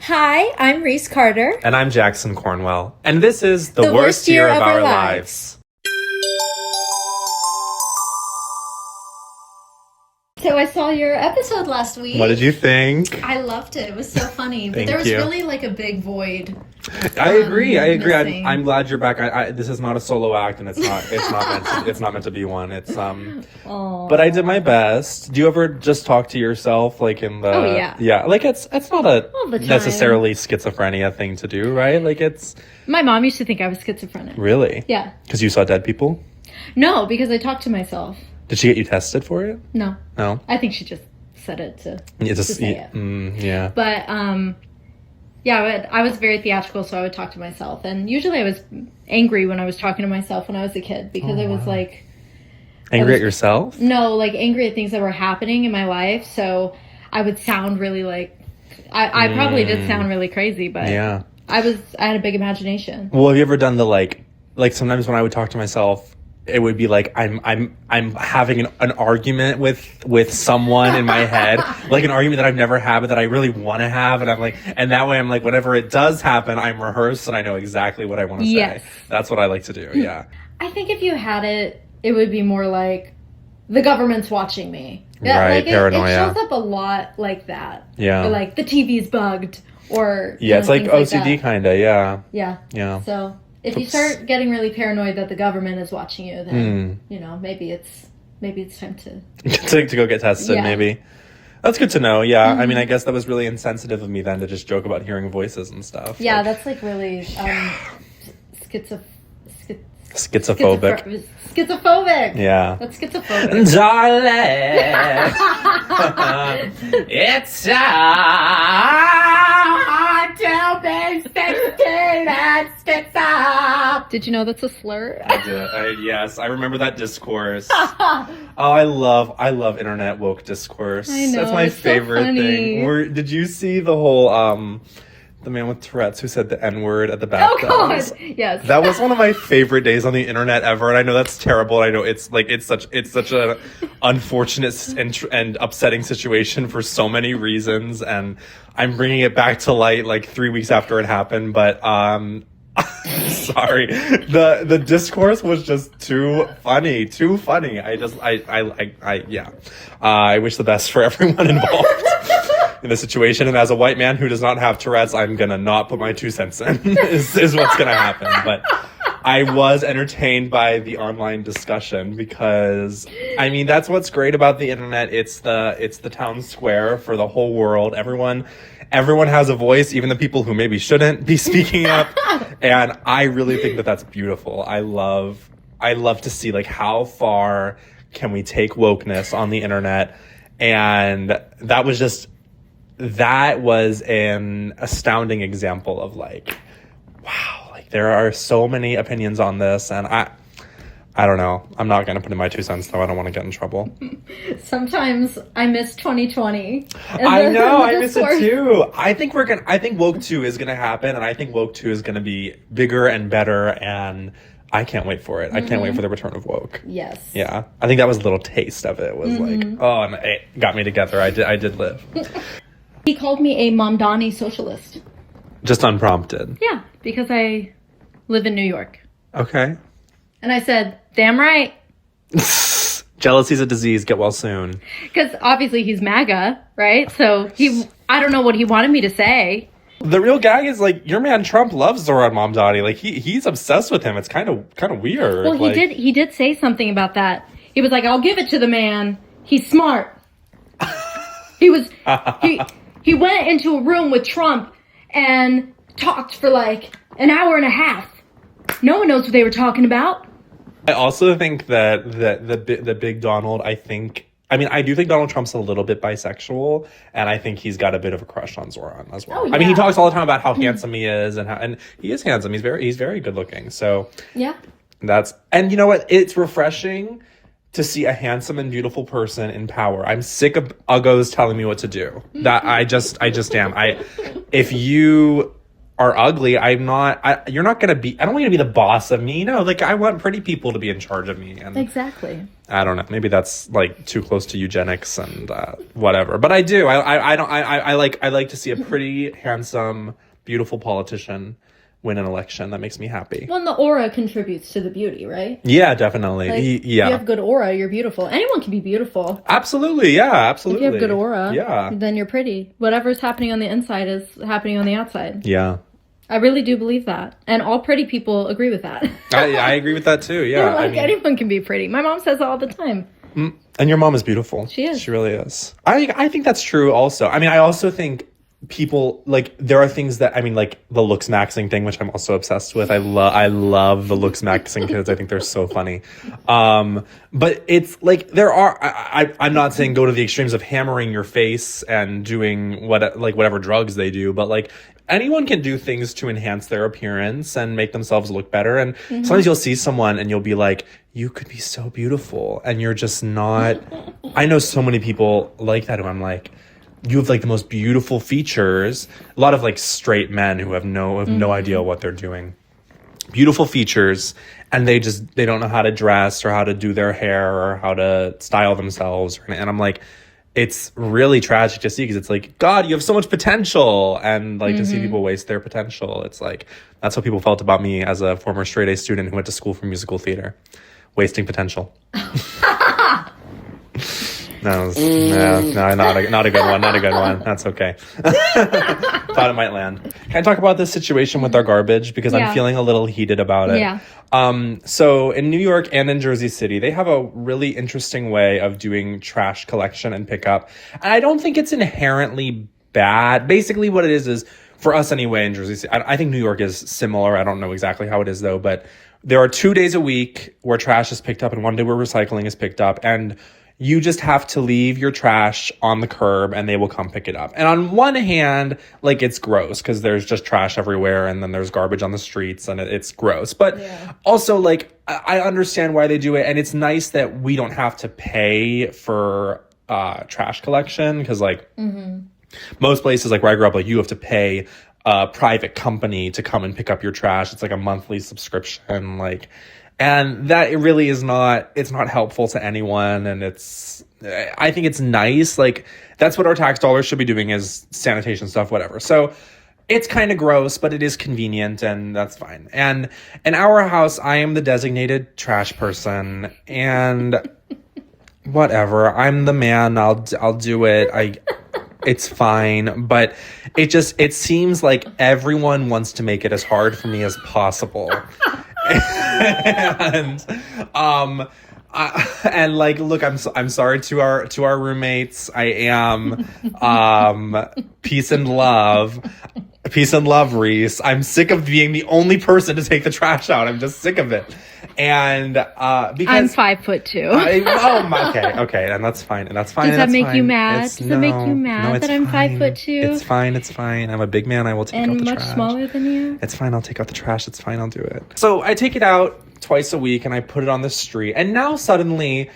Hi, I'm Reese Carter. And I'm Jackson Cornwell. And this is The Worst Year of Our Lives. So I saw your episode last week. What did you think? I loved it. It was so funny. But Thank there was you. really like a big void. I agree. Missing. I'm glad you're back. This is not a solo act, and it's not meant to be one. It's Aww. But I did my best. Do you ever just talk to yourself, like in the? Oh, yeah. Yeah, like it's not a All the time. necessarily schizophrenia thing to do, right? Like it's My mom used to think I was schizophrenic. really. Yeah. Because you saw dead people. No, because I talked to myself. Did she get you tested for it? No. No. I think she just said it to say it. Yeah. But yeah, I was very theatrical, so I would talk to myself. And usually I was angry when I was talking to myself when I was a kid because I was like... Angry at yourself? No, like angry at things that were happening in my life. So I would sound really like... I probably did sound really crazy, but yeah. I had a big imagination. Well, have you ever done the like sometimes when I would talk to myself, it would be like I'm having an argument with someone in my head, like an argument that I've never had but that I really want to have, and I'm like, and that way I'm like, whenever it does happen, I'm rehearsed and I know exactly what I want to say. Yes. That's what I like to do. Yeah. I think if you had it, it would be more like the government's watching me. Right, like paranoia. It shows up a lot like that. Yeah. Or like the TV's bugged, or Yeah, it's like things OCD that. kind of. Yeah. Yeah. Yeah. So if you start getting really paranoid that the government is watching you, then maybe it's time to to go get tested. Yeah. Maybe. That's good to know. Yeah. I mean, I guess that was really insensitive of me then to just joke about hearing voices and stuff. Yeah, Like, that's like really schizophobic. Schizophobic. Yeah. That's schizophobic. Darling, it's hard to be 16 and schizo. Did you know that's a slur? I did. Yes, I remember that discourse. Oh, I love internet woke discourse. I know, That's my it's so favorite funny. thing. Did you see the whole the man with Tourette's who said the N-word at the Oh God! bathtub? Yes. That was one of my favorite days on the internet ever, and I know that's terrible. I know it's such a unfortunate and upsetting situation for so many reasons, and I'm bringing it back to light like 3 weeks after it happened. But sorry, the discourse was just too funny. I wish the best for everyone involved in the situation, and as a white man who does not have Tourette's, I'm gonna not put my 2 cents in is what's gonna happen. But I was entertained by the online discussion because I mean that's what's great about the internet. It's the town square for the whole world. Everyone has a voice, even the people who maybe shouldn't be speaking up. And I really think that that's beautiful. I love to see like how far can we take wokeness on the internet, and that was an astounding example of like, wow, like there are so many opinions on this, and I don't know. I'm not going to put in my 2 cents though. I don't want to get in trouble. Sometimes I miss 2020. I know, I miss it too. I think Woke 2 is going to happen, and I think Woke 2 is going to be bigger and better, and I can't wait for it. I can't wait for the return of Woke. Yes. Yeah. I think that was a little taste of it. It was like, oh, and it got me together. I did live. He called me a Mamdani socialist. Just unprompted. Yeah, because I live in New York. Okay. And I said, damn right. Jealousy's a disease. Get well soon. Because obviously he's MAGA, right? So I don't know what he wanted me to say. The real gag is like your man Trump loves Zoran Mamdani. Like he's obsessed with him. It's kind of weird. Well, like, he did say something about that. He was like, I'll give it to the man. He's smart. He went into a room with Trump and talked for like an hour and a half. No one knows what they were talking about. I also think that the big Donald. I do think Donald Trump's a little bit bisexual, and I think he's got a bit of a crush on Zoran as well. Oh, yeah. I mean, he talks all the time about how handsome he is, and he is handsome. He's very good looking. So Yeah. and you know what? It's refreshing to see a handsome and beautiful person in power. I'm sick of uggos telling me what to do. That I just am. If you are ugly, you're not gonna be, I don't want you to be the boss of me, like I want pretty people to be in charge of me. And Exactly. I don't know, maybe that's like too close to eugenics and whatever, but I do, I like to see a pretty handsome, beautiful politician win an election. That makes me happy. Well, and the aura contributes to the beauty, right? Yeah, definitely. Like, Yeah. If you have good aura, you're beautiful. Anyone can be beautiful. Absolutely. Yeah, absolutely. If you have good aura, yeah, then you're pretty. Whatever's happening on the inside is happening on the outside. Yeah. I really do believe that. And all pretty people agree with that. I agree with that too. Yeah. Anyone can be pretty. My mom says it all the time. And your mom is beautiful. She is. She really is. I think that's true also. I mean, I also think people, like, there are things that, I mean, like the looks maxing thing, which I'm also obsessed with. I love the looks maxing kids. I think they're so funny. But it's like, I'm not saying go to the extremes of hammering your face and doing whatever drugs they do, but like anyone can do things to enhance their appearance and make themselves look better. And sometimes you'll see someone and you'll be like, you could be so beautiful. And you're just not. I know so many people like that who I'm like, you have like the most beautiful features. A lot of like straight men who have no idea what they're doing. Beautiful features, and they don't know how to dress or how to do their hair or how to style themselves. And I'm like, it's really tragic to see, because it's like, God, you have so much potential. And like to see people waste their potential. It's like, that's what people felt about me as a former straight A student who went to school for musical theater. Wasting potential. No, not a good one. Not a good one. That's okay. Thought it might land. Can I talk about this situation with our garbage? Because I'm feeling a little heated about it. Yeah. So in New York and in Jersey City, they have a really interesting way of doing trash collection and pickup. And I don't think it's inherently bad. Basically what it is for us anyway in Jersey City, I think New York is similar. I don't know exactly how it is though, but there are 2 days a week where trash is picked up and 1 day where recycling is picked up. And you just have to leave your trash on the curb and they will come pick it up. And on one hand, like, it's gross because there's just trash everywhere and then there's garbage on the streets and it's gross. But also, like, I understand why they do it. And it's nice that we don't have to pay for trash collection because, like, most places, like where I grew up, like, you have to pay a private company to come and pick up your trash. It's like a monthly subscription, like... And that it really is it's not helpful to anyone. And I think it's nice. Like, that's what our tax dollars should be doing, is sanitation stuff, whatever. So it's kind of gross, but it is convenient and that's fine. And in our house, I am the designated trash person and whatever. I'm the man. I'll do it. It's fine. But it seems like everyone wants to make it as hard for me as possible. And like, look, I'm sorry to our roommates. I am peace and love, Reese. I'm sick of being the only person to take the trash out. I'm just sick of it. And because I'm 5'2". Okay, and that's fine. Does that make you mad? Does it make you mad that I'm 5'2"? It's fine. I'm a big man. I will take out the trash. And much smaller than you. It's fine. I'll take out the trash. It's fine. I'll do it. So I take it out twice a week and I put it on the street. And now suddenly,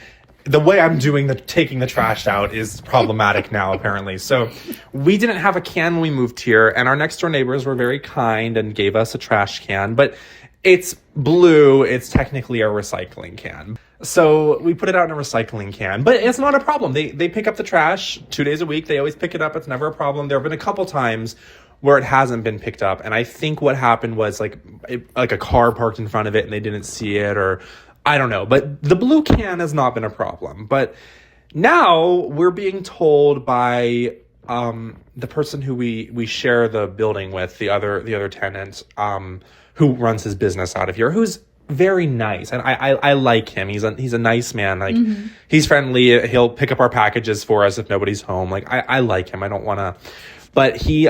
the way I'm taking the trash out is problematic now, apparently. So we didn't have a can when we moved here, and our next door neighbors were very kind and gave us a trash can, but it's blue. It's technically a recycling can. So we put it out in a recycling can, but it's not a problem. They pick up the trash 2 days a week. They always pick it up. It's never a problem. There have been a couple times where it hasn't been picked up. And I think what happened was like a car parked in front of it and they didn't see it, or I don't know. But the blue can has not been a problem. But now we're being told by the person who we share the building with, the other tenant, who runs his business out of here, who's very nice. And I like him. He's a nice man. Like, he's friendly. He'll pick up our packages for us if nobody's home. Like, I like him. I don't want to, but he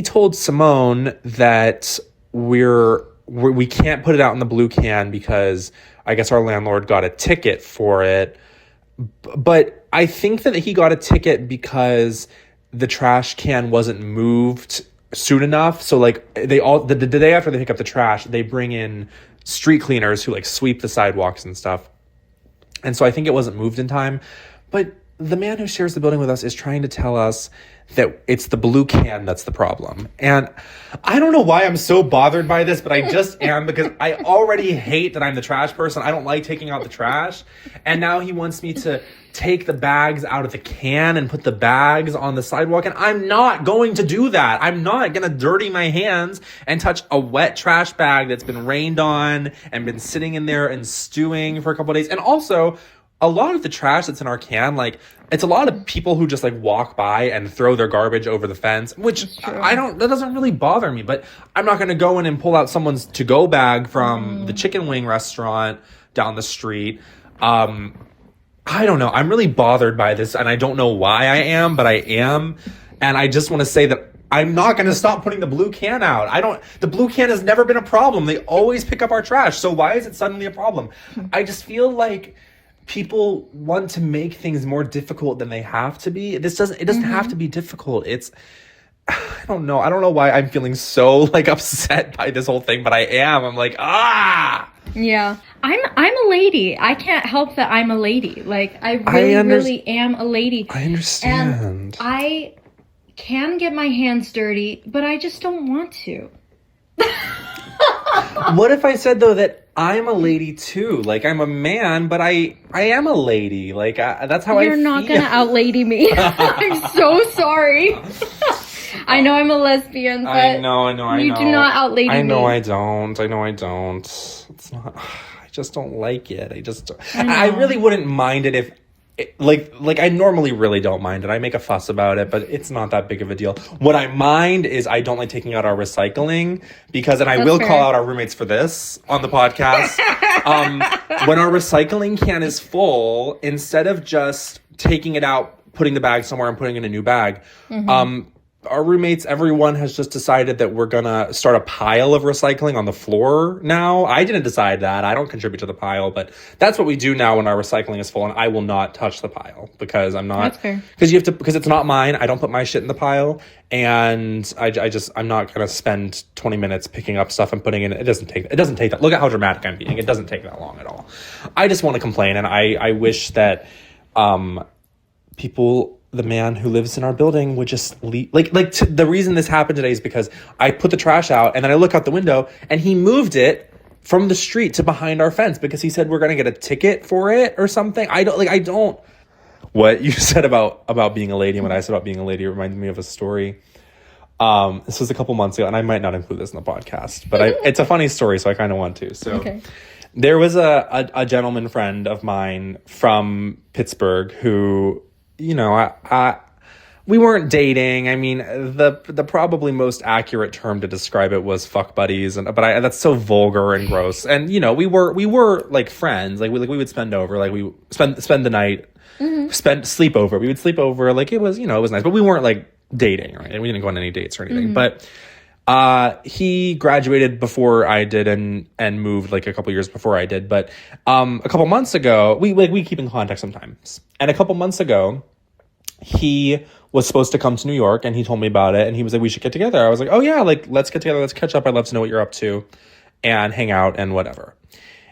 told Simone that we can't put it out in the blue can because I guess our landlord got a ticket for it. But I think that he got a ticket because the trash can wasn't moved soon enough. So like the day after they pick up the trash, they bring in street cleaners who like sweep the sidewalks and stuff. And so I think it wasn't moved in time. But the man who shares the building with us is trying to tell us that it's the blue can that's the problem. And I don't know why I'm so bothered by this, but I just am, because I already hate that I'm the trash person. I don't like taking out the trash. And now he wants me to take the bags out of the can and put the bags on the sidewalk. And I'm not going to do that. I'm not going to dirty my hands and touch a wet trash bag that's been rained on and been sitting in there and stewing for a couple of days. And also, a lot of the trash that's in our can, like, it's a lot of people who just like walk by and throw their garbage over the fence, which that doesn't really bother me, but I'm not going to go in and pull out someone's to-go bag from the chicken wing restaurant down the street. I don't know. I'm really bothered by this, and I don't know why I am, but I am. And I just want to say that I'm not going to stop putting the blue can out. The blue can has never been a problem. They always pick up our trash. So why is it suddenly a problem? I just feel like people want to make things more difficult than they have to be. It doesn't have to be difficult. I don't know. I don't know why I'm feeling so like upset by this whole thing, but I am. I'm like, Yeah. I'm a lady. I can't help that I'm a lady. Like, I really am a lady. I understand. And I can get my hands dirty, but I just don't want to. What if I said, though, that I'm a lady too? Like, I'm a man, but I am a lady. Like, that's how I feel. You're not gonna out-lady me. I'm so sorry. I know I'm a lesbian, but I know. You do not out-lady me. I know I don't. It's not. I just don't like it. I really wouldn't mind it if. Like I normally really don't mind it. I make a fuss about it, but it's not that big of a deal. What I mind is I don't like taking out our recycling and I will call out our roommates for this on the podcast. When our recycling can is full, instead of just taking it out, putting the bag somewhere and putting in a new bag, our roommates, everyone has just decided that we're gonna start a pile of recycling on the floor now. I didn't decide that. I don't contribute to the pile, but that's what we do now when our recycling is full, and I will not touch the pile because I'm not. That's fair. Because it's not mine. I don't put my shit in the pile, and I'm not gonna spend 20 minutes picking up stuff and putting it. It doesn't take that. Look at how dramatic I'm being. It doesn't take that long at all. I just want to complain, and I wish that people. The man who lives in our building would just leave. The reason this happened today is because I put the trash out and then I look out the window and he moved it from the street to behind our fence because he said we're going to get a ticket for it or something. I don't. What you said about being a lady and what I said about being a lady reminded me of a story. This was a couple months ago and I might not include this in the podcast, but it's a funny story, so I kind of want to. So there was a gentleman friend of mine from Pittsburgh who, you know, we weren't dating. I mean, the probably most accurate term to describe it was fuck buddies, but that's so vulgar and gross. And you know, we were like friends. Like we would spend over, like we spend the night, sleep over. We would sleep over. Like it was nice, but we weren't like dating, right? And we didn't go on any dates or anything. But he graduated before I did and moved like a couple years before I did. But a couple months ago, we keep in contact sometimes. And a couple months ago, he was supposed to come to New York and he told me about it and he was like, we should get together. I was like, oh yeah, like let's get together, let's catch up. I'd love to know what you're up to and hang out and whatever.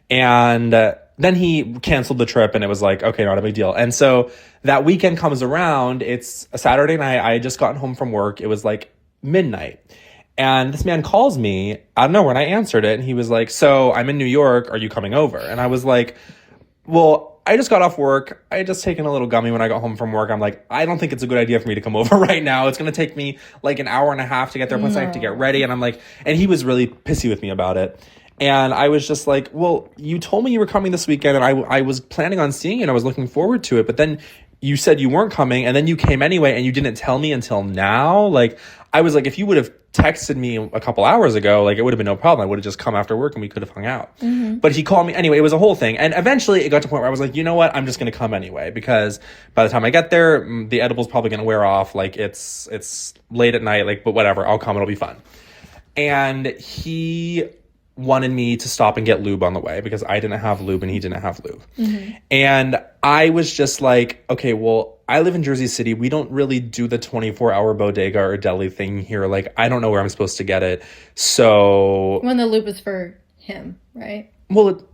And then he canceled the trip and it was like, okay, not a big deal. And so that weekend comes around, it's a Saturday night. I had just gotten home from work. It was like midnight. And this man calls me out of nowhere and I answered it. And he was like, so I'm in New York. Are you coming over? And I was like, well, I just got off work. I had just taken a little gummy when I got home from work. I'm like, I don't think it's a good idea for me to come over right now. It's going to take me like an hour and a half to get there. Plus I have to get ready. And I'm like, and he was really pissy with me about it. And I was just like, well, you told me you were coming this weekend and I was planning on seeing you and I was looking forward to it. But then you said you weren't coming and then you came anyway and you didn't tell me until now. Like, I was like, if you would have texted me a couple hours ago, like it would have been no problem. I would have just come after work and we could have hung out. But he called me anyway. It was a whole thing. And eventually it got to a point where I was like, you know what? I'm just going to come anyway, because by the time I get there, the edible's probably going to wear off. Like it's late at night, like, but whatever, I'll come. It'll be fun. And he wanted me to stop and get lube on the way because I didn't have lube and he didn't have lube. And I was just like, okay, well, I live in Jersey City. We don't really do the 24-hour bodega or deli thing here. Like, I don't know where I'm supposed to get it. So when the lube is for him, right? Well,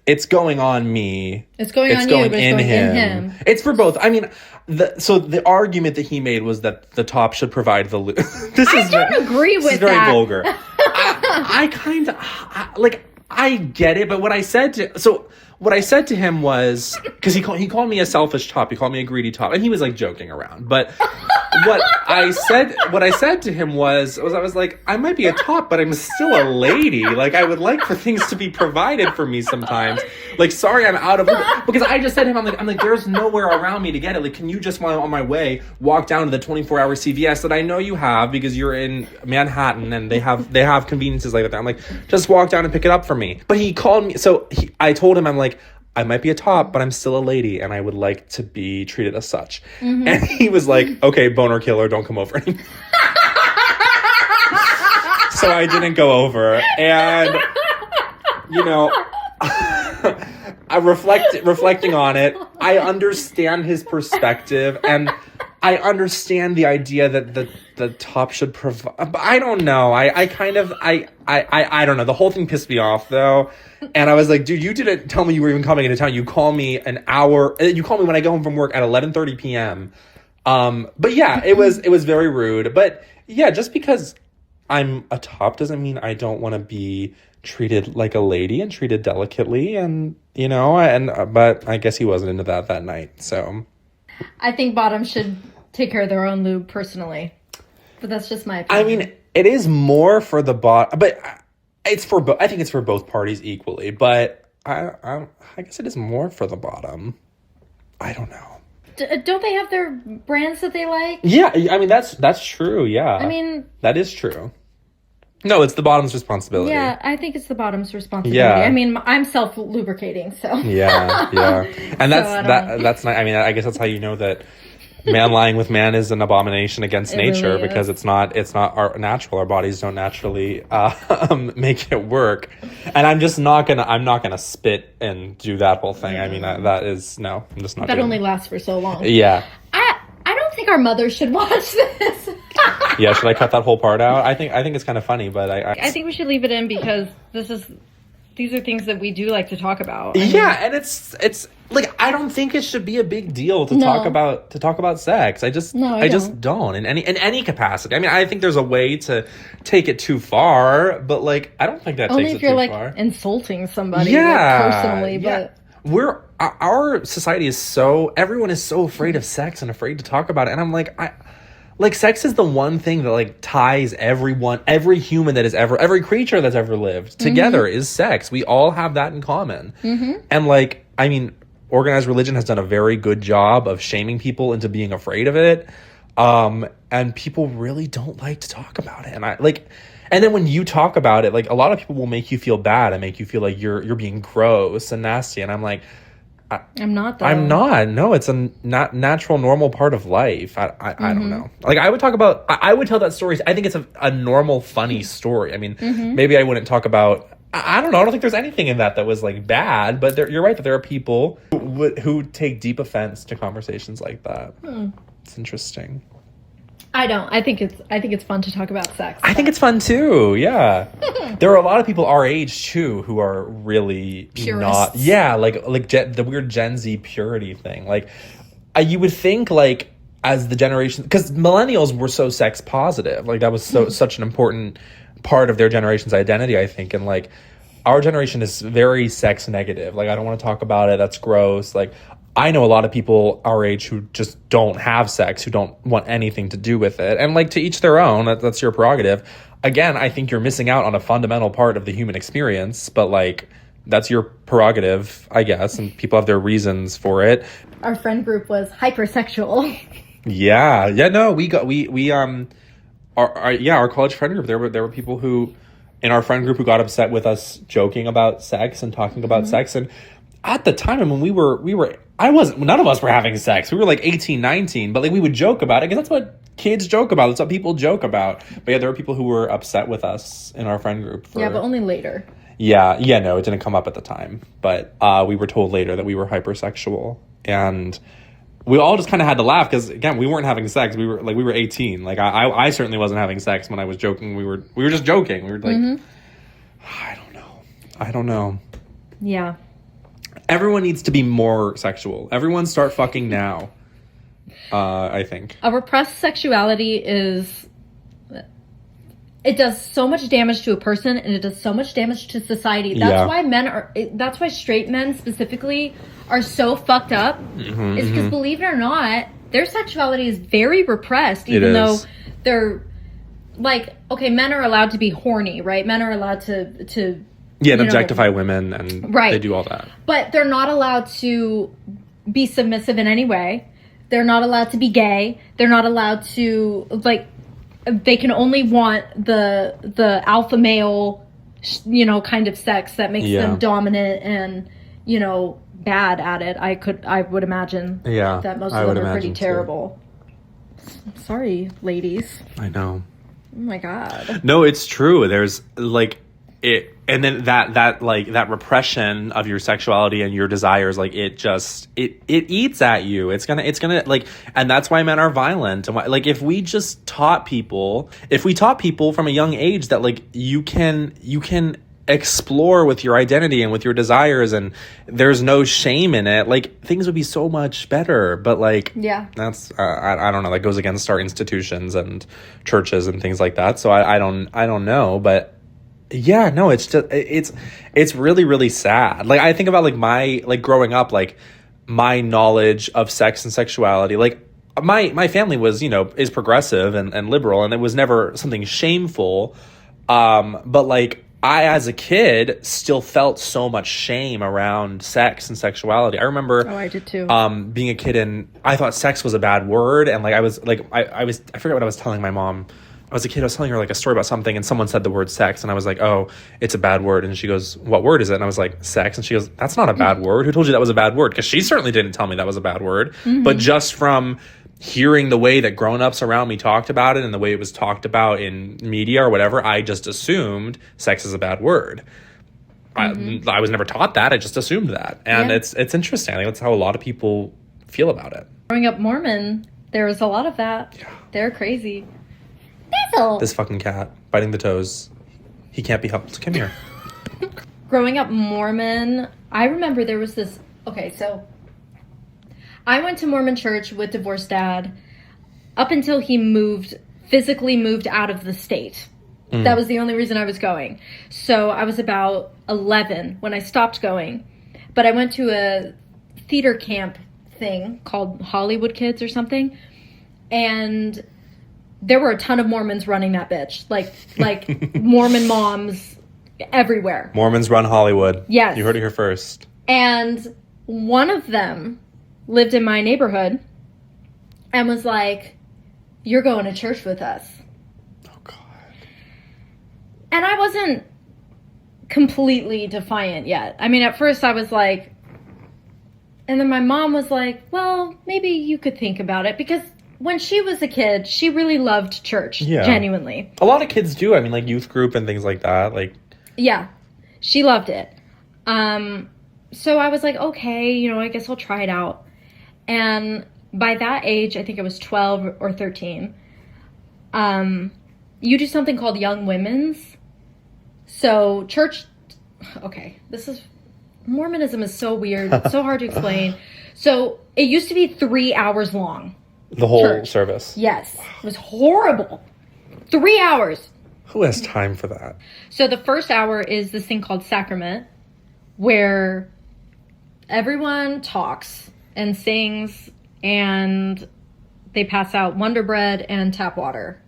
it's going on me. It's going on you, but it's going in him. It's for both. I mean, the argument that he made was that the top should provide the lube. I don't agree with that. This is very vulgar. I kind of like, I get it, but what I said to him was, because he called me a selfish top, he called me a greedy top, and he was like joking around. But what I said to him was I was like, I might be a top, but I'm still a lady. Like, I would like for things to be provided for me sometimes. Like, sorry, I'm out of it. Because I just said to him, I'm like, there's nowhere around me to get it. Like, can you just, while I'm on my way, walk down to the 24-hour CVS that I know you have because you're in Manhattan and they have conveniences like that. I'm like, just walk down and pick it up for me. But he called me, so I told him, I'm like, I might be a top, but I'm still a lady, and I would like to be treated as such. Mm-hmm. And he was like, okay, boner killer, don't come over anymore. So I didn't go over. And, you know, reflecting on it, I understand his perspective, and I understand the idea that the top should provide. But I don't know. I don't know. The whole thing pissed me off, though. And I was like, dude, you didn't tell me you were even coming into town. You call me an hour. You call me when I go home from work at 11:30 p.m. But yeah, it was very rude. But yeah, just because I'm a top doesn't mean I don't want to be treated like a lady and treated delicately. And, you know, but I guess he wasn't into that night. So I think bottoms should take care of their own lube personally. But that's just my opinion. I mean, it is more for the bot, but it's for I think it's for both parties equally, but I guess it is more for the bottom. I don't know. Don't they have their brands that they like? Yeah, I mean that's true. Yeah, I mean that is true. No, it's the bottom's responsibility. Yeah, I think it's the bottom's responsibility. Yeah. I mean, I'm self-lubricating, so. Yeah, and that's not. I mean, I guess that's how you know that man lying with man is an abomination against nature, really, because it's not our natural. Our bodies don't naturally make it work. And I'm not gonna spit and do that whole thing. I mean, I'm just not. That only lasts for so long. Yeah. I don't think our mothers should watch this. Yeah, should I cut that whole part out? I think it's kind of funny, but I think we should leave it in because these are things that we do like to talk about. And it's like, I don't think it should be a big deal to talk about sex. I just don't in any capacity. I mean, I think there's a way to take it too far, but like, I don't think that only takes if it you're too like far. insulting somebody personally, but our society is everyone is so afraid of sex and afraid to talk about it. And I'm like, sex is the one thing that like ties every human that has every creature that's ever lived together is sex. We all have that in common. Mm-hmm. And like, I mean, organized religion has done a very good job of shaming people into being afraid of it. And people really don't like to talk about it. And then when you talk about it, like, a lot of people will make you feel bad and make you feel like you're being gross and nasty. And I'm like, I'm not, though. I'm not. No, it's a natural, normal part of life. I don't know. Like, I would tell that story. I think it's a normal, funny story. I mean, maybe I wouldn't talk about, I don't know. I don't think there's anything in that was like bad, but you're right that there are people who take deep offense to conversations like that. It's interesting. I don't. I think it's fun to talk about sex. I think it's fun too. Yeah. There are a lot of people our age too who are really purists. Not. Yeah, like the weird Gen Z purity thing. Like, you would think, like, as the generation, because millennials were so sex positive. Like, that was such an important part of their generation's identity, I think. And like, our generation is very sex negative. Like, I don't want to talk about it. That's gross. Like, I know a lot of people our age who just don't have sex, who don't want anything to do with it. And like, to each their own, that's your prerogative. Again, I think you're missing out on a fundamental part of the human experience, but like, that's your prerogative, I guess. And people have their reasons for it. Our friend group was hypersexual. Yeah. No, our college friend group, there were people who in our friend group who got upset with us joking about sex and talking about sex. And at the time, I mean, none of us were having sex. We were like 18, 19, but like, we would joke about it because that's what kids joke about. That's what people joke about. But yeah, there were people who were upset with us in our friend group. But only later. Yeah, no, it didn't come up at the time. But we were told later that we were hypersexual. And we all just kind of had to laugh because, again, we weren't having sex. We were 18. Like, I certainly wasn't having sex when I was joking. We were just joking. We were like, I don't know. Yeah. everyone needs to be more sexual. Everyone start fucking now. I think. A repressed sexuality it does so much damage to a person, and it does so much damage to society. That's why straight men specifically are so fucked up. Is because, believe it or not, their sexuality is very repressed, even though they're like, okay, men are allowed to be horny, right? Men are allowed to and objectify women, and they do all that. But they're not allowed to be submissive in any way. They're not allowed to be gay. They're not allowed to, like, they can only want the alpha male, kind of sex that makes them dominant and, bad at it. I would imagine that most of them are pretty terrible. Sorry, ladies. I know. Oh my God. No, it's true. There's like it, and then that repression of your sexuality and your desires, like it eats at you. It's gonna like, and that's why men are violent. And why, like, if we taught people from a young age that, like, you can explore with your identity and with your desires, and there's no shame in it, like, things would be so much better. But, like, that's I don't know, that goes against our institutions and churches and things like that. So I don't know, but yeah, no, it's just it's really, really sad. Like, I think about, like, my, like, growing up, like, my knowledge of sex and sexuality, like, my family was, is progressive and liberal, and it was never something shameful, but, like, I, as a kid, still felt so much shame around sex and sexuality. I remember... Oh, I did too. Being a kid, and I thought sex was a bad word, and, like, I forget what I was telling my mom. I was a kid, I was telling her, like, a story about something, and someone said the word sex, and I was like, oh, it's a bad word. And she goes, what word is it? And I was like, sex. And she goes, that's not a bad word. Who told you that was a bad word? Because she certainly didn't tell me that was a bad word. But just from hearing the way that grown-ups around me talked about it and the way it was talked about in media or whatever, I just assumed sex is a bad word. I was never taught that. I just assumed that. And it's interesting. I think that's how a lot of people feel about it. Growing up Mormon, there was a lot of that. Yeah. They're crazy. This fucking cat biting the toes. He can't be helped. Come here. Growing up Mormon, I remember there was this... Okay, so I went to Mormon church with divorced dad up until he physically moved out of the state. That was the only reason I was going. So I was about 11 when I stopped going. But I went to a theater camp thing called Hollywood Kids or something. And there were a ton of Mormons running that bitch. Like Mormon moms everywhere. Mormons run Hollywood. Yes. You heard it here first. And one of them lived in my neighborhood and was like, you're going to church with us. Oh, God. And I wasn't completely defiant yet. I mean, at first I was like, and then my mom was like, well, maybe you could think about it. Because when she was a kid, she really loved church, genuinely. A lot of kids do. I mean, like, youth group and things like that. Like, yeah, she loved it. So I was like, okay, I guess I'll try it out. And by that age, I think it was 12 or 13, you do something called Young Women's. So church, okay, Mormonism is so weird. It's so hard to explain. So it used to be 3 hours long. The whole service? Yes. It was horrible. 3 hours. Who has time for that? So the first hour is this thing called sacrament, where everyone talks and sings, and they pass out Wonder Bread and tap water.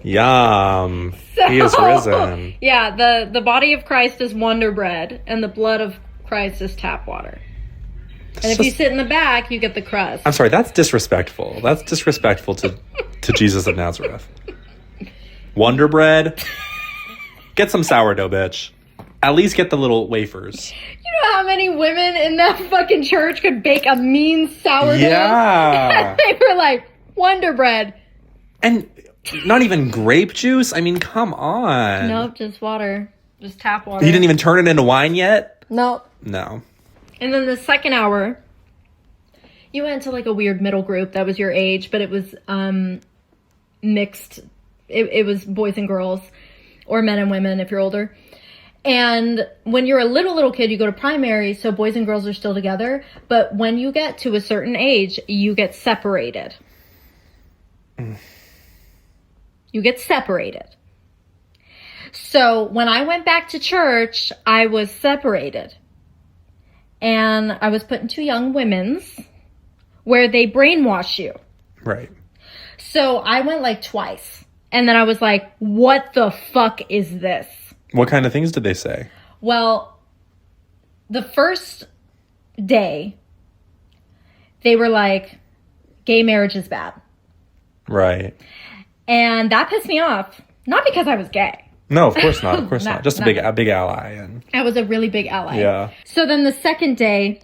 Yum. He is risen. Yeah, the body of Christ is Wonder Bread, and the blood of Christ is tap water. And if you sit in the back, you get the crust. I'm sorry, that's disrespectful. That's disrespectful to Jesus of Nazareth. Wonder Bread. Get some sourdough, bitch. At least get the little wafers. You know how many women in that fucking church could bake a mean sourdough? Yeah. They were like, Wonder Bread. And not even grape juice? I mean, come on. Nope, just water. Just tap water. You didn't even turn it into wine yet? Nope. No. And then the second hour, you went to like a weird middle group that was your age, but it was mixed. It was boys and girls. or men and women if you're older. And when you're a little kid, you go to primary, so boys and girls are still together. But when you get to a certain age, you get separated. You get separated. So when I went back to church, I was separated. And I was put into young women's where they brainwash you. Right. So I went like twice. And then I was like, what the fuck is this? What kind of things did they say? Well, the first day, they were like, gay marriage is bad. Right. And that pissed me off. Not because I was gay. No, of course not. Of course not. Just a big ally. And I was a really big ally. yeah. So then the second day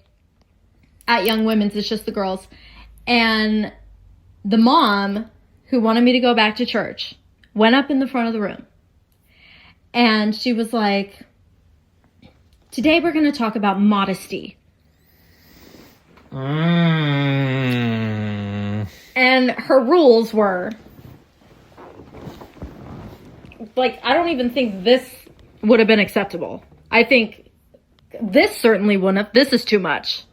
at Young Women's, it's just the girls. And the mom, who wanted me to go back to church, went up in the front of the room. And she was like, today we're going to talk about modesty. And her rules were, like, I don't even think this would have been acceptable. I think this certainly wouldn't have. This is too much.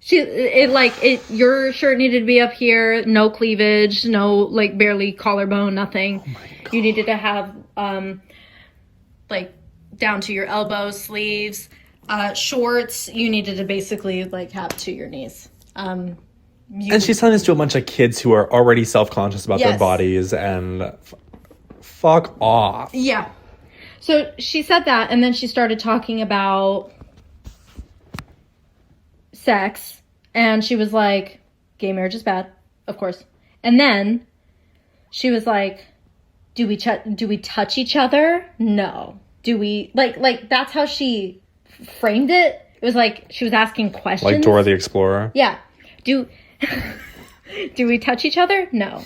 Your shirt needed to be up here, no cleavage, no, like, barely collarbone, nothing. Oh my God. You needed to have, like, down to your elbows, sleeves, shorts. You needed to basically, like, have to your knees. And she's telling this to a bunch of kids who are already self-conscious about their Yes. bodies, and fuck off. Yeah. So she said that, and then she started talking about sex, and she was like, gay marriage is bad, of course. And then she was like, do we touch each other? No. Do we, like that's how she framed it. It was like she was asking questions. Like Dora the Explorer? Yeah. Do we touch each other? No.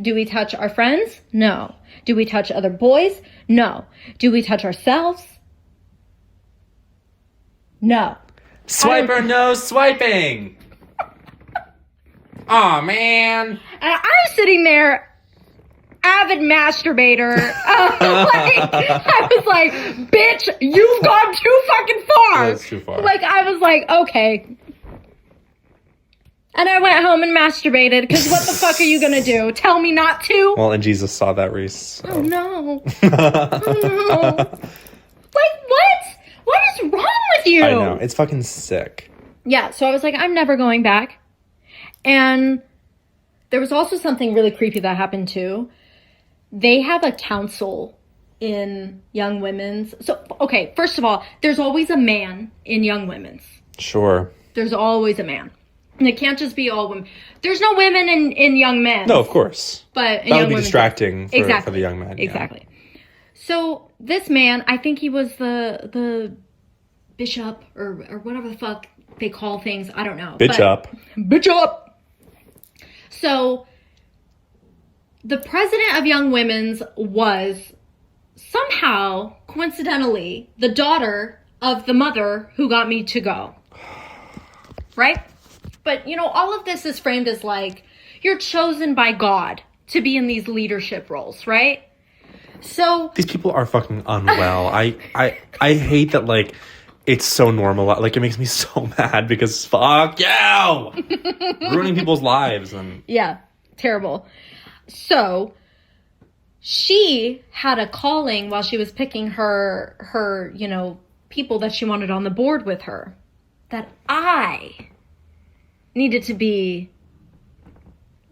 Do we touch our friends? No. Do we touch other boys? No. Do we touch ourselves? No. Swiper, no swiping! Aw, man. And I was sitting there, avid masturbator. I was like, bitch, you've gone too fucking far. That's too far. Like, I was like, okay. And I went home and masturbated, because what the fuck are you gonna do? Tell me not to? Well, and Jesus saw that, Reese. So. Oh, no. Oh, no. Like, what? What is wrong with you? I know. It's fucking sick. Yeah, so I was like, I'm never going back. And there was also something really creepy that happened too. They have a council in Young Women's. So, okay, first of all, there's always a man in Young Women's. Sure. There's always a man. And it can't just be all women. There's no women in Young Men. No, of course. But that would be distracting for the young man. Yeah. Exactly. So this man, I think he was the bishop or whatever the fuck they call things. I don't know. Bitch up. So the president of Young Women's was somehow, coincidentally, the daughter of the mother who got me to go. Right? But, you know, all of this is framed as like, you're chosen by God to be in these leadership roles, right? So these people are fucking unwell. I hate that, like, it's so normal. Like, it makes me so mad because fuck you! Ruining people's lives. And yeah, terrible. So she had a calling while she was picking her, you know, people that she wanted on the board with her, that I needed to be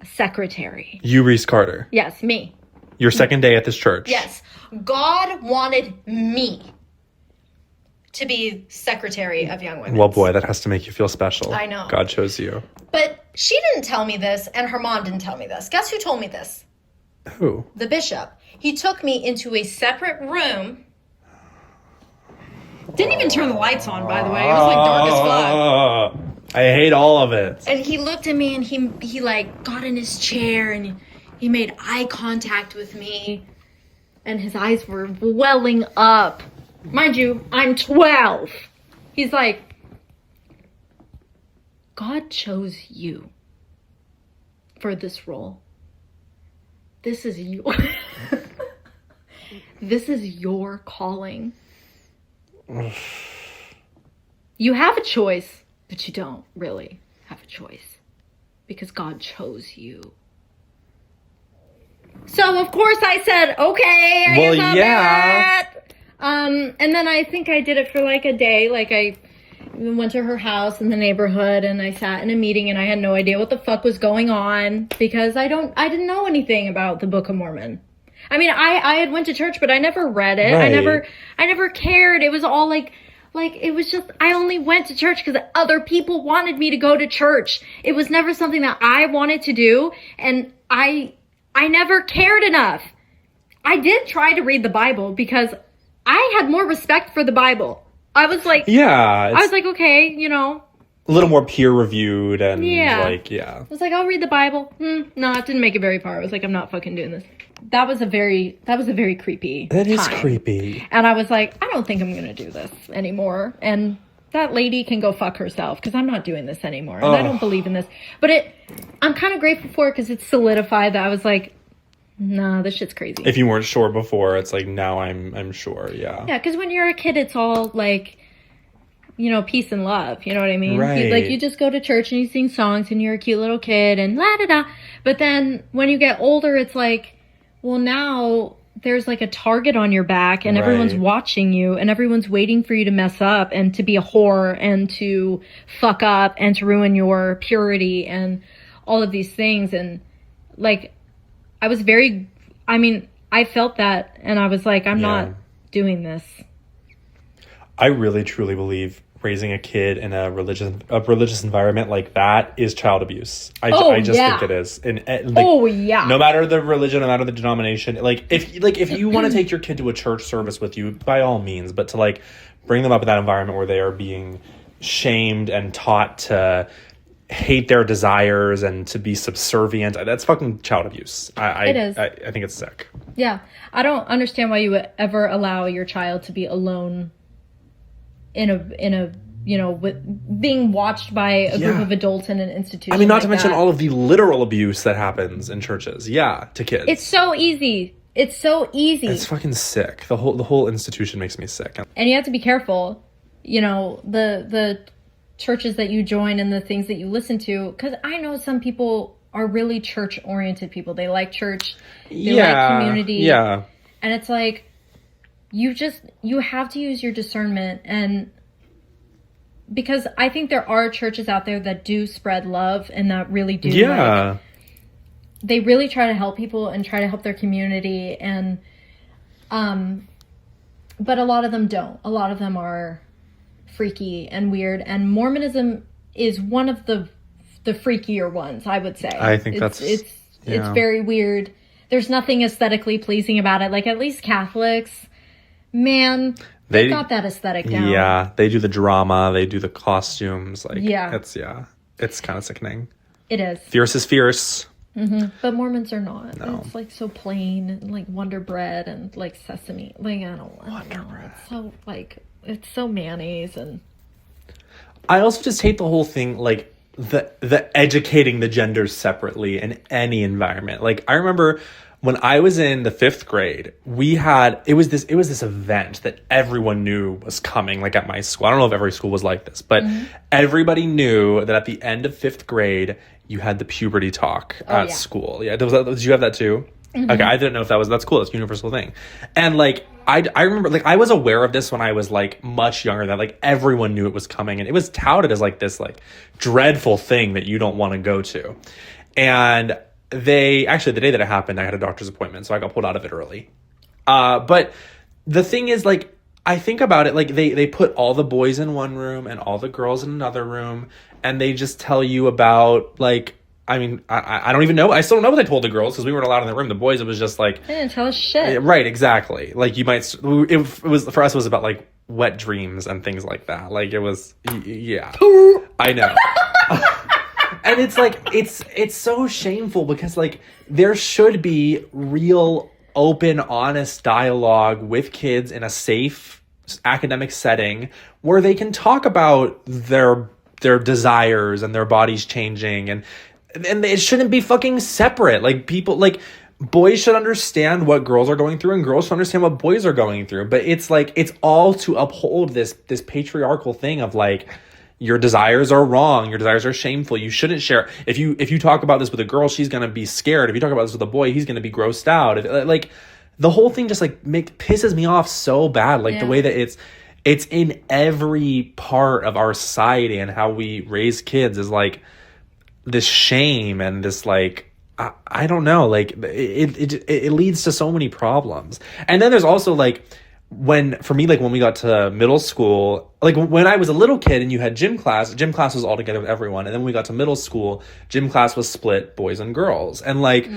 a secretary. You, Reese Carter. Yes, me. Your second day at this church. Yes. God wanted me to be secretary of Young Women. Well, boy, that has to make you feel special. I know. God chose you. But she didn't tell me this, and her mom didn't tell me this. Guess who told me this? Who? The bishop. He took me into a separate room. Didn't even turn the lights on, by the way. It was like dark as fuck. I hate all of it. And he looked at me and he like got in his chair and he made eye contact with me. And his eyes were welling up. Mind you, I'm 12. He's like, God chose you for this role. This is you. This is your calling. You have a choice, but you don't really have a choice because God chose you. So of course I said, okay, I guess I'll do it. And then I think I did it for like a day. Like I went to her house in the neighborhood and I sat in a meeting and I had no idea what the fuck was going on because I didn't know anything about the Book of Mormon. I mean, I had went to church, but I never read it. Right. I never cared. It was all like it was just, I only went to church because other people wanted me to go to church. It was never something that I wanted to do. And I never cared enough. I did try to read the Bible because I had more respect for the Bible. I was like, okay, you know. A little more peer reviewed and I was like, I'll read the Bible. No, it didn't make it very far. I was like, I'm not fucking doing this. That was a very creepy That is time. creepy. And I was like, I don't think I'm going to do this anymore. And that lady can go fuck herself because I'm not doing this anymore. And I don't believe in this. But I'm kind of grateful for it because it's solidified that I was like, nah, this shit's crazy. If you weren't sure before, it's like, now I'm sure, yeah. Yeah, because when you're a kid, it's all like, you know, peace and love. You know what I mean? Right. You just go to church and you sing songs and you're a cute little kid and la-da-da. But then when you get older, it's like, well, now there's like a target on your back and everyone's watching you and everyone's waiting for you to mess up and to be a whore and to fuck up and to ruin your purity and all of these things. And like, I felt that and I was like, I'm not doing this. I really truly believe raising a kid in a religious environment like that is child abuse. I just think it is. And no matter the religion, no matter the denomination, if you want to take your kid to a church service with you, by all means, but to like bring them up in that environment where they are being shamed and taught to hate their desires and to be subservient, that's fucking child abuse. It is. I think it's sick. Yeah. I don't understand why you would ever allow your child to be alone in a with being watched by a group of adults in an institution. I mean, not to mention all of the literal abuse that happens in churches. Yeah, to kids. It's so easy. It's fucking sick. The whole institution makes me sick. And you have to be careful. You know, the churches that you join and the things that you listen to, because I know some people are really church oriented people. They like church. They like community. Yeah. And it's like, you have to use your discernment. And because I think there are churches out there that do spread love and that really do. Yeah. They really try to help people and try to help their community. And, but a lot of them don't. A lot of them are freaky and weird. And Mormonism is one of the freakier ones, I would say. I think it's very weird. There's nothing aesthetically pleasing about it. Like, at least Catholics, man, they got that aesthetic down. Yeah, they do the drama, they do the costumes. Like, it's kind of sickening. It is. Fierce is fierce. Mm-hmm. But Mormons are not. No. It's like so plain and like Wonder Bread and like sesame. Like, I don't know. It's so like, it's so mayonnaise. And I also just hate the whole thing, like the educating the genders separately in any environment. Like, I remember when I was in the 5th grade, it was this event that everyone knew was coming, like at my school. I don't know if every school was like this, but everybody knew that at the end of 5th grade, you had the puberty talk at school. Yeah. Did you have that too? Mm-hmm. Okay. I didn't know if that's cool. It's a universal thing. And like, I remember, like, I was aware of this when I was like much younger, that like everyone knew it was coming and it was touted as like this like dreadful thing that you don't want to go to. And the day that it happened, I had a doctor's appointment, so I got pulled out of it early. But the thing is, like, I think about it, like, they put all the boys in one room and all the girls in another room, and they just tell you about, like, I mean, I don't even know. I still don't know what they told the girls, because we weren't allowed in the room. The boys, it was just like... They didn't tell us shit. Right, exactly. Like, you might... It was, for us, it was about, like, wet dreams and things like that. Like, it was... Yeah. I know. And it's like, it's so shameful, because like there should be real, open, honest dialogue with kids in a safe academic setting where they can talk about their desires and their bodies changing, and it shouldn't be fucking separate. Like, people, like, boys should understand what girls are going through and girls should understand what boys are going through. But it's like, it's all to uphold this patriarchal thing of like, your desires are wrong. Your desires are shameful. You shouldn't share. If you talk about this with a girl, she's going to be scared. If you talk about this with a boy, he's going to be grossed out. Like, the whole thing just like pisses me off so bad. Like the way that it's in every part of our society and how we raise kids is like this shame and this like, I don't know, like it leads to so many problems. And then there's also like when we got to middle school, like when I was a little kid and you had gym class was all together with everyone. And then when we got to middle school, gym class was split boys and girls. And like,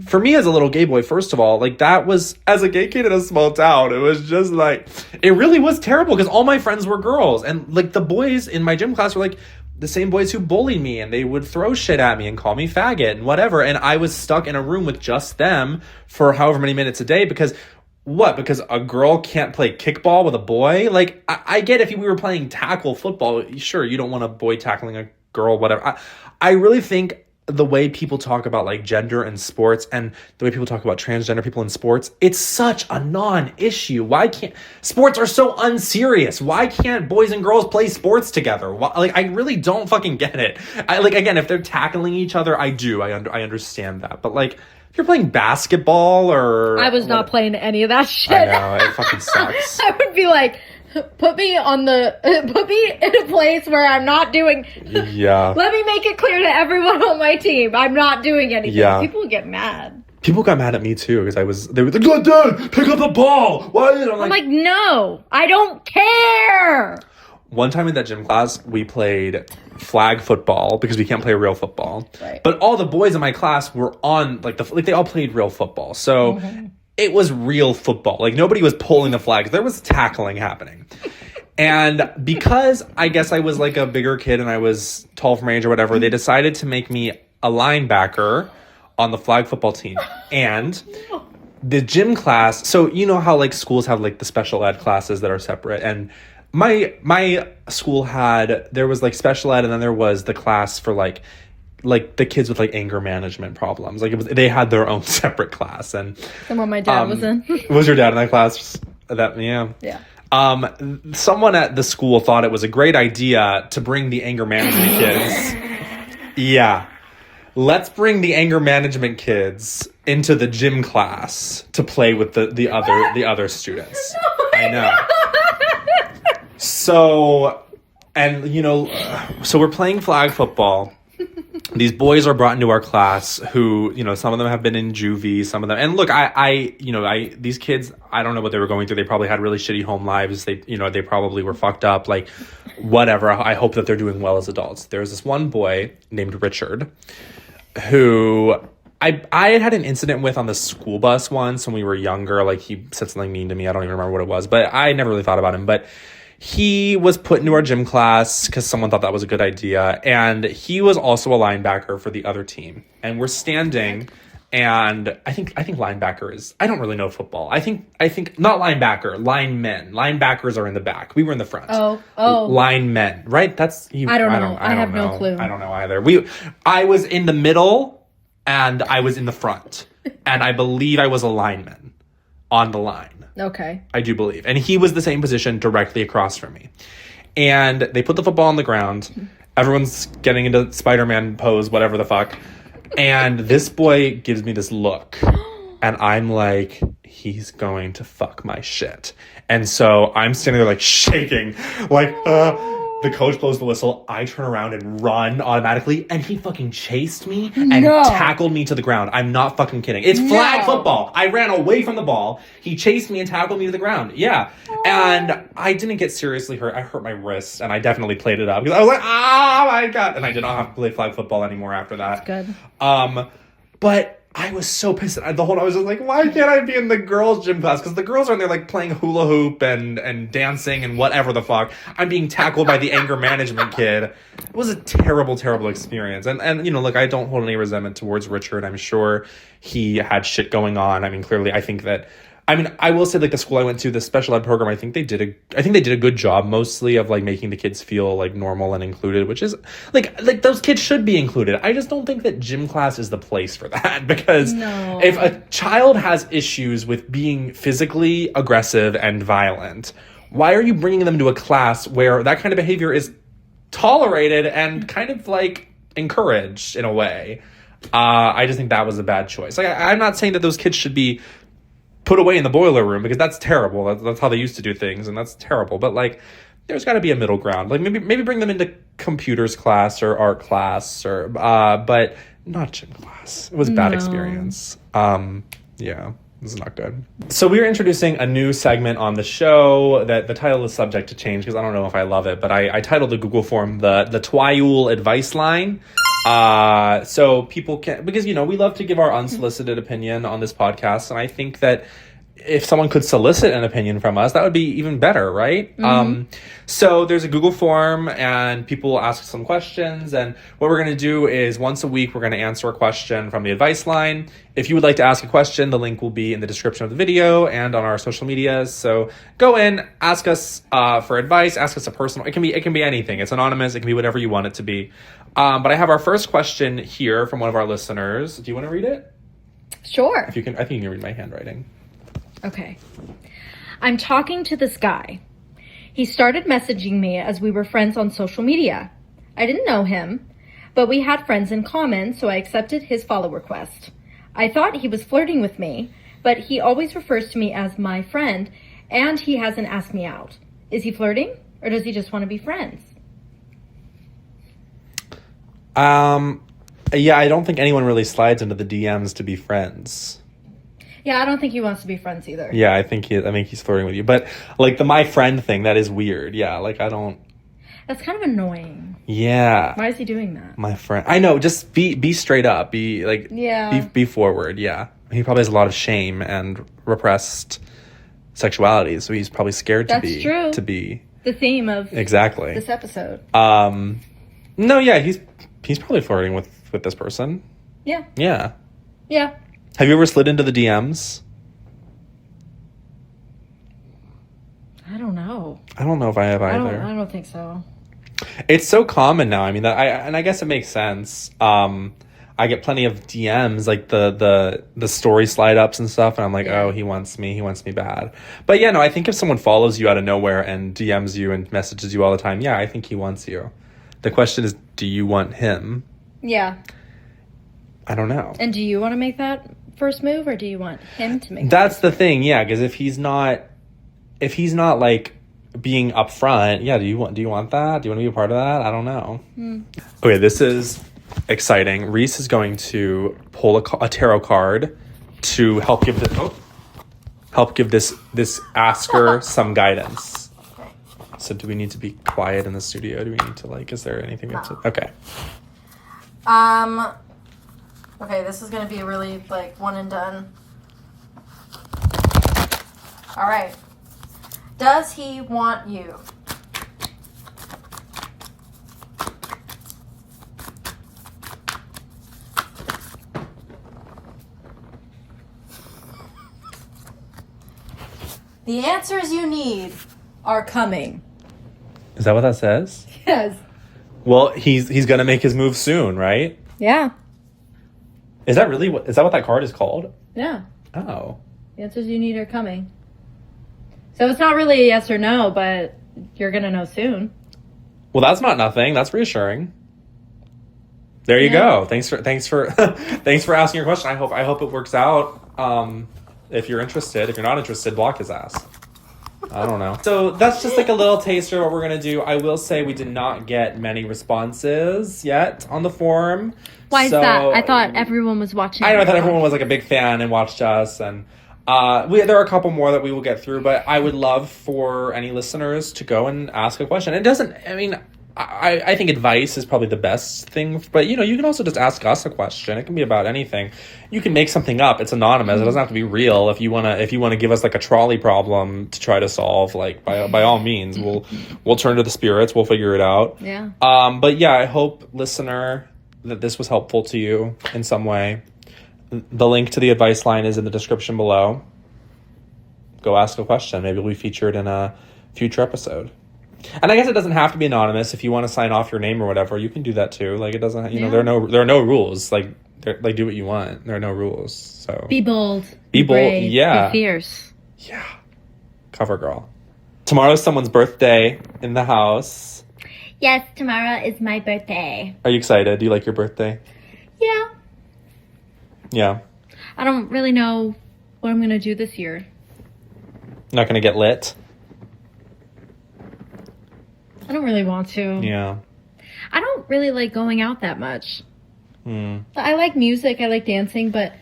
for me as a little gay boy, first of all, like that was, as a gay kid in a small town, it was just like, it really was terrible because all my friends were girls. And like the boys in my gym class were like, the same boys who bullied me and they would throw shit at me and call me faggot and whatever. And I was stuck in a room with just them for however many minutes a day because a girl can't play kickball with a boy? Like, I get if we were playing tackle football, sure, you don't want a boy tackling a girl, whatever. I really think the way people talk about like gender in sports and the way people talk about transgender people in sports, it's such a non-issue. Why can't sports are so unserious? Why can't boys and girls play sports together? Like, I really don't fucking get it. Again, if they're tackling each other, I understand that. But like, if you're playing basketball or I was not playing any of that shit. I know, it fucking sucks. I would be like, put me in a place where I'm not doing. Yeah. Let me make it clear to everyone on my team, I'm not doing anything. Yeah. People would get mad. People got mad at me too because they were like, "Go, Dad, pick up the ball." Why? I'm like, no, I don't care. One time in that gym class, we played flag football because we can't play real football. Right. But all the boys in my class were on like they all played real football. So it was real football. Like nobody was pulling the flags. There was tackling happening. And because I guess I was like a bigger kid and I was tall for my age or whatever, they decided to make me a linebacker on the flag football team. And the gym class, so you know how like schools have like the special ed classes that are separate, and my school there was like special ed, and then there was the class for like the kids with like anger management problems. Like they had their own separate class. And the one my dad was in. Was your dad in that class? Yeah. Someone at the school thought it was a great idea to bring the anger management kids. Yeah. Let's bring the anger management kids into the gym class to play with the other students. I know. So we're playing flag football. These boys are brought into our class who, some of them have been in juvie, some of them. And look, these kids, I don't know what they were going through. They probably had really shitty home lives. They probably were fucked up, like whatever. I hope that they're doing well as adults. There's this one boy named Richard who I had an incident with on the school bus once when we were younger. Like he said something mean to me. I don't even remember what it was, but I never really thought about him. But he was put into our gym class because someone thought that was a good idea. And he was also a linebacker for the other team. And we're standing, and I think linebacker is, I don't really know football. I think not linebacker, linemen. Linebackers are in the back. We were in the front. Oh. Linemen, right? I don't know. I have no clue. I don't know either. I was in the middle and I was in the front. And I believe I was a lineman on the line. Okay. I do believe. And he was the same position directly across from me. And they put the football on the ground. Everyone's getting into Spider-Man pose, whatever the fuck. And this boy gives me this look. And I'm like, he's going to fuck my shit. And so I'm standing there like shaking. Like, the coach blows the whistle. I turn around and run automatically. And he fucking chased me and tackled me to the ground. I'm not fucking kidding. It's flag football. I ran away from the ball. He chased me and tackled me to the ground. Yeah. And I didn't get seriously hurt. I hurt my wrist and I definitely played it up. Because I was like, oh my God. And I did not have to play flag football anymore after that. That's good. But I was so pissed. I was just like, why can't I be in the girls' gym class? Because the girls are in there like playing hula hoop and dancing and whatever the fuck. I'm being tackled by the anger management kid. It was a terrible, terrible experience. And look, I don't hold any resentment towards Richard. I'm sure he had shit going on. I mean, clearly, I think that I mean, I will say, like, the school I went to, the special ed program, I think they did a good job, mostly, of, like, making the kids feel, like, normal and included, which is, like those kids should be included. I just don't think that gym class is the place for that, because if a child has issues with being physically aggressive and violent, why are you bringing them to a class where that kind of behavior is tolerated and kind of, like, encouraged in a way? I just think that was a bad choice. Like, I'm not saying that those kids should be put away in the boiler room, because that's terrible. That's how they used to do things, and that's terrible. But, like, there's got to be a middle ground. Like, maybe bring them into computers class or art class, or but not gym class. It was a bad experience. Yeah, this is not good. So we are introducing a new segment on the show that the title is subject to change, because I don't know if I love it, but I titled the Google form the TWYOOL advice line. So people can, because, you know, we love to give our unsolicited opinion on this podcast. And I think that if someone could solicit an opinion from us, that would be even better, right? So there's a Google form, and people ask some questions. And what we're going to do is once a week, we're going to answer a question from the advice line. If you would like to ask a question, the link will be in the description of the video and on our social medias. So go in, ask us for advice, ask us a personal, it can be anything. It's anonymous. It can be whatever you want it to be. But I have our first question here from one of our listeners. Do you want to read it? Sure. If you can, I think you can read my handwriting. Okay. I'm talking to this guy. He started messaging me as we were friends on social media. I didn't know him, but we had friends in common, so I accepted his follow request. I thought he was flirting with me, but he always refers to me as my friend, and he hasn't asked me out. Is he flirting, or does he just want to be friends? Yeah, I don't think anyone really slides into the DMs to be friends. Yeah, I don't think he wants to be friends either. Yeah, I think he's flirting with you. But, like, the my friend thing, that is weird. Yeah, like, I don't... That's kind of annoying. Yeah. Why is he doing that? My friend. I know, just be straight up. Be, like... Yeah. Be forward, yeah. He probably has a lot of shame and repressed sexuality, so he's probably scared to be... That's true. To be... The theme of... Exactly. This episode. No, yeah, he's probably flirting with this person. Yeah. Yeah. Yeah. Have you ever slid into the DMs? I don't know. I don't know if I have either. I don't think so. It's so common now. I mean, I guess it makes sense. I get plenty of DMs, like the story slide ups and stuff, and I'm like, oh, he wants me bad. But yeah, no, I think if someone follows you out of nowhere and DMs you and messages you all the time, yeah, I think he wants you. The question is, do you want him? Yeah. I don't know. And do you want to make that first move, or do you want him to make That's the thing, yeah, because if he's not like being upfront, yeah, do you want that? Do you want to be a part of that? I don't know. Okay, this is exciting. Reese is going to pull a tarot card to help give this asker some guidance. So do we need to be quiet in the studio? Do we need to, like, is there anything we have to... Okay. Okay, this is going to be really, like, one and done. All right. Does he want you? The answers you need are coming. Is that what that says? Yes. Well, he's going to make his move soon, right? Yeah. Is that what that card is called? Yeah. Oh. The answers you need are coming. So it's not really a yes or no, but you're going to know soon. Well, that's not nothing. That's reassuring. There you go. Thanks for thanks for asking your question. I hope it works out. If you're interested, if you're not interested, block his ass. I don't know. So that's just like a little taster of what we're going to do. I will say we did not get many responses yet on the forum. Why is that? I thought everyone was watching. I thought everyone was like a big fan and watched us. And there are a couple more that we will get through. But I would love for any listeners to go and ask a question. I think advice is probably the best thing, but you can also just ask us a question. It can be about anything. You can make something up. It's anonymous. It doesn't have to be real. If you wanna give us like a trolley problem to try to solve, like by all means, we'll turn to the spirits. We'll figure it out. Yeah. But yeah, I hope, listener, that this was helpful to you in some way. The link to the advice line is in the description below. go ask a question. Maybe we feature it in a future episode. And I guess it doesn't have to be anonymous. If you want to sign off your name or whatever, you can do that too. Like, it doesn't, you know, there are no rules. Like, do what you want. There are no rules. So Be bold. Be bold. brave, Yeah. Be fierce. Yeah. Cover girl. Tomorrow's someone's birthday in the house. Yes, tomorrow is my birthday. Are you excited? Do you like your birthday? Yeah. Yeah. I don't really know what I'm going to do this year. Not gonna get lit? I don't really want to. Yeah. I don't really like going out that much. Hmm. I like music, I like dancing, but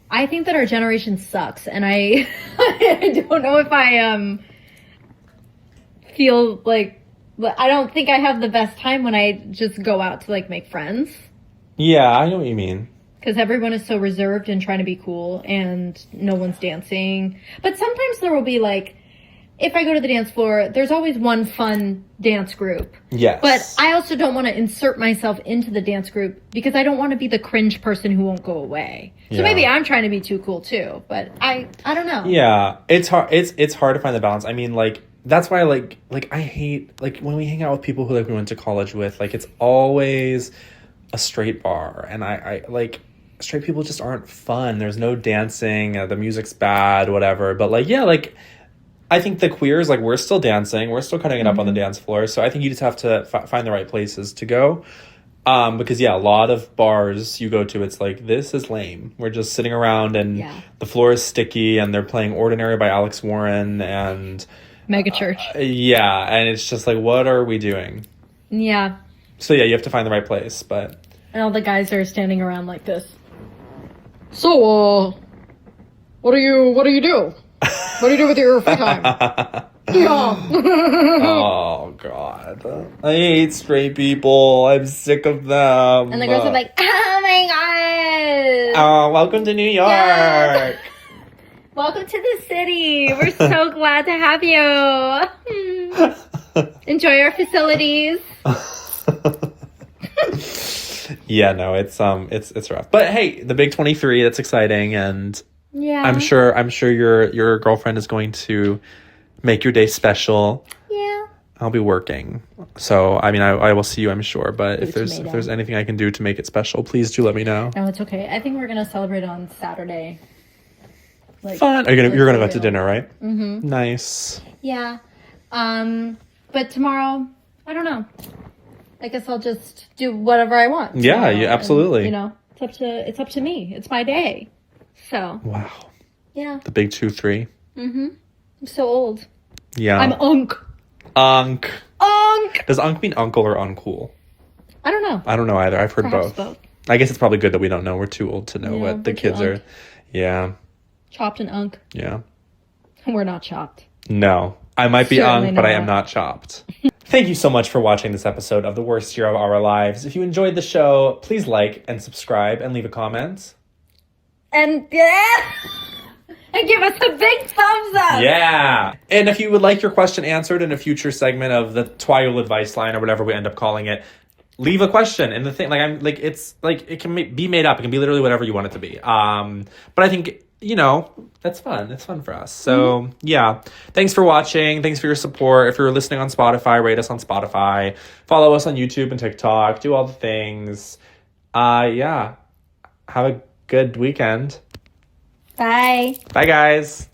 I think that our generation sucks, and I I don't know if I feel like, I don't think I have the best time when I just go out to like make friends, Yeah, I know what you mean. because everyone is so reserved and trying to be cool and no one's dancing. But sometimes there will be like, if I go to the dance floor, there's always one fun dance group. Yes. But I also don't want to insert myself into the dance group because I don't want to be the cringe person who won't go away. So Yeah. maybe I'm trying to be too cool too, but I don't know. Yeah, it's hard. It's hard to find the balance. I mean, like, that's why I hate, like, when we hang out with people who, like, we went to college with, like, it's always a straight bar, and I like, straight people just aren't fun. There's no dancing, the music's bad, whatever. But, like, yeah, like, I think the queers, like, we're still dancing, we're still cutting it up on the dance floor. So I think you just have to find the right places to go. Because, yeah, a lot of bars you go to, it's like, this is lame. We're just sitting around and the floor is sticky, and they're playing Ordinary by Alex Warren, and Mega church. yeah, and it's just like, what are we doing? Yeah. So yeah, you have to find the right place, but And all the guys are standing around like this. So, what do you do? What do you do with your free time? Yeah. oh god, I hate straight people. I'm sick of them. And the girls are like, oh my god. Oh, welcome to New York. Yes. Welcome to the city. We're so glad to have you. Enjoy our facilities. Yeah, no, it's rough. But hey, the big 23, that's exciting, and Yeah. I'm sure your girlfriend is going to make your day special. Yeah. I'll be working. So, I mean, I will see you, I'm sure, but if tomato. there's anything I can do to make it special, please do let me know. No, it's okay. I think we're gonna celebrate on Saturday. Like, Fun. You're gonna go out to real. dinner, right? Mm-hmm. Nice. Yeah. But tomorrow, I don't know. I guess I'll just do whatever I want. Yeah, tomorrow. yeah, absolutely. And, you know, it's up to me. It's my day. So Wow. yeah. The big 2-3. I'm so old. Yeah. I'm unk. Unk. Unk. Does unk mean uncle or uncool? I don't know. I don't know either. I've heard Perhaps both. I guess it's probably good that we don't know. We're too old to know Yeah, what the we're too kids are. unk. Yeah. Chopped and unk. Yeah. We're not chopped. No. I might be Certainly unk, but I not. am not chopped. Thank you so much for watching this episode of The Worst Year of Our Lives. If you enjoyed the show, please like and subscribe and leave a comment. And and give us a big thumbs up. Yeah. And if you would like your question answered in a future segment of the TWYOOL advice line or whatever we end up calling it, leave a question. And the thing, it's like, it can be made up. It can be literally whatever you want it to be. But I think, you know, that's fun. It's fun for us. So yeah, thanks for watching. Thanks for your support. If you're listening on Spotify, rate us on Spotify, follow us on YouTube and TikTok, do all the things. Yeah. Have a good weekend. Bye. Bye guys.